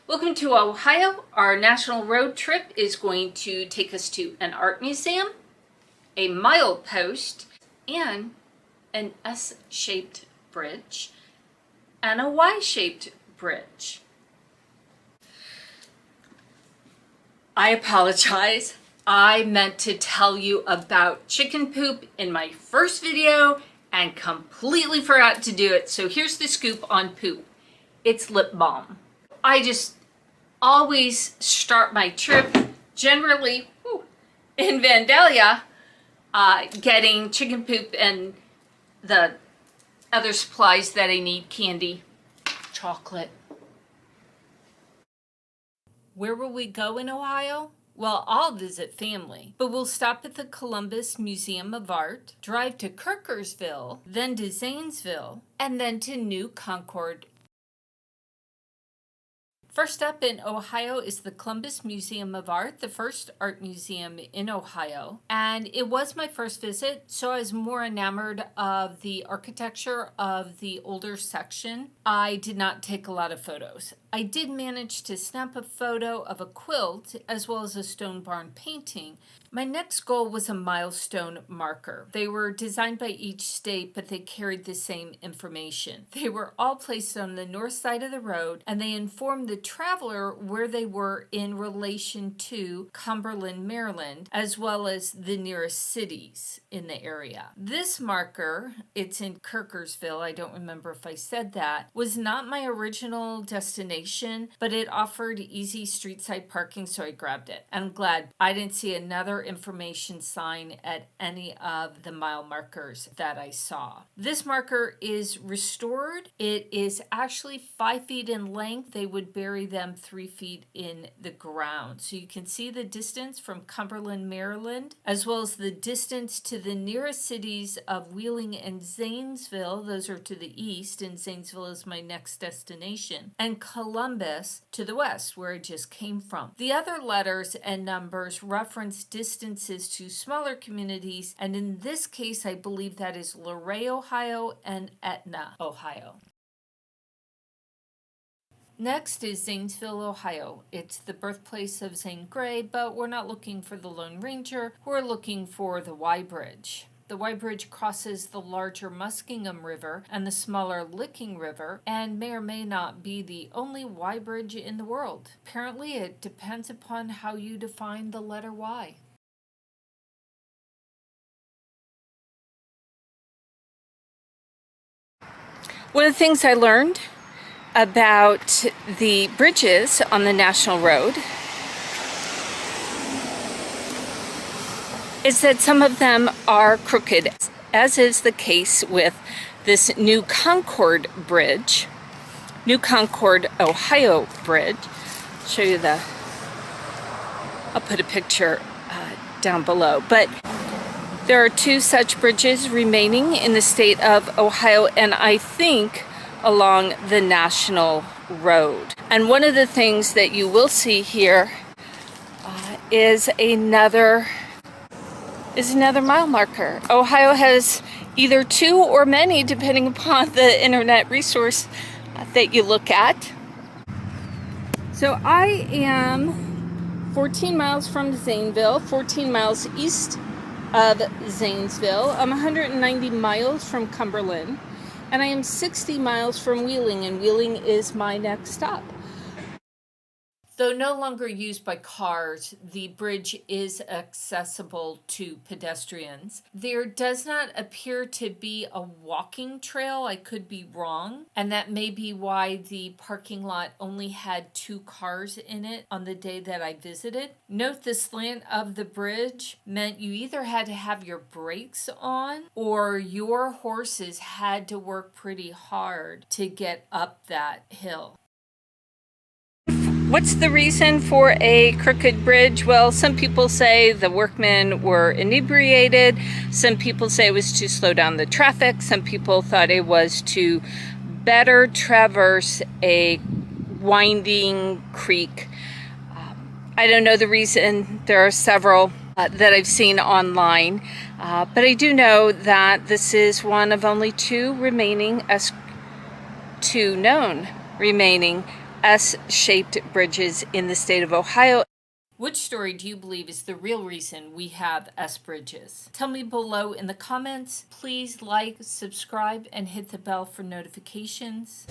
Welcome to Ohio. Our national road trip is going to take us to an art museum, a milepost, and an S-shaped bridge, and a Y-shaped bridge. I apologize. I meant to tell you about chicken poop in my first video and completely forgot to do it. So here's the scoop on poop. It's lip balm. I just always start my trip generally in Vandalia getting chicken poop and the other supplies that I need, candy, chocolate. Where will we go in Ohio? Well, I'll visit family, but we'll stop at the Columbus Museum of Art, drive to Kirkersville, then to Zanesville, and then to New Concord. First up in Ohio is the Columbus Museum of Art, the first art museum in Ohio. And it was my first visit, so I was more enamored of the architecture of the older section. I did not take a lot of photos. I did manage to snap a photo of a quilt as well as a stone barn painting. My next goal was a milestone marker. They were designed by each state, but they carried the same information. They were all placed on the north side of the road, and they informed the traveler where they were in relation to Cumberland, Maryland, as well as the nearest cities in the area. This marker, it's in Kirkersville, I don't remember if I said that, was not my original destination, but it offered easy street side parking, so I grabbed it. I'm glad I didn't see another information sign at any of the mile markers that I saw. This marker is restored. It is actually 5 feet in length. They would bury them 3 feet in the ground. So you can see the distance from Cumberland, Maryland, as well as the distance to the nearest cities of Wheeling and Zanesville. Those are to the east, and Zanesville is my next destination. And Columbus to the west, where I just came from. The other letters and numbers reference distances to smaller communities, and in this case, I believe that is Luray, Ohio, and Etna, Ohio. Next is Zanesville, Ohio. It's the birthplace of Zane Grey, but we're not looking for the Lone Ranger. We're looking for the Y Bridge. The Y Bridge crosses the larger Muskingum River and the smaller Licking River, and may or may not be the only Y Bridge in the world. Apparently, it depends upon how you define the letter Y. One of the things I learned about the bridges on the National Road is that some of them are crooked, as is the case with this New Concord Bridge, New Concord, Ohio Bridge. I'll show you I'll put a picture down below, but there are 2 such bridges remaining in the state of Ohio, and I think along the National Road. And one of the things that you will see here is another mile marker. Ohio has either 2 or many, depending upon the internet resource that you look at. So I am 14 miles from Zanesville, 14 miles east of Zanesville. I'm 190 miles from Cumberland, and I am 60 miles from Wheeling, and Wheeling is my next stop. Though no longer used by cars, the bridge is accessible to pedestrians. There does not appear to be a walking trail. I could be wrong, and that may be why the parking lot only had 2 cars in it on the day that I visited. Note the slant of the bridge meant you either had to have your brakes on or your horses had to work pretty hard to get up that hill. What's the reason for a crooked bridge? Well, some people say the workmen were inebriated. Some people say it was to slow down the traffic. Some people thought it was to better traverse a winding creek. I don't know the reason. There are several that I've seen online, but I do know that this is one of only 2 known remaining S-shaped bridges in the state of Ohio. Which story do you believe is the real reason we have S bridges? Tell me below in the comments. Please like, subscribe, and hit the bell for notifications.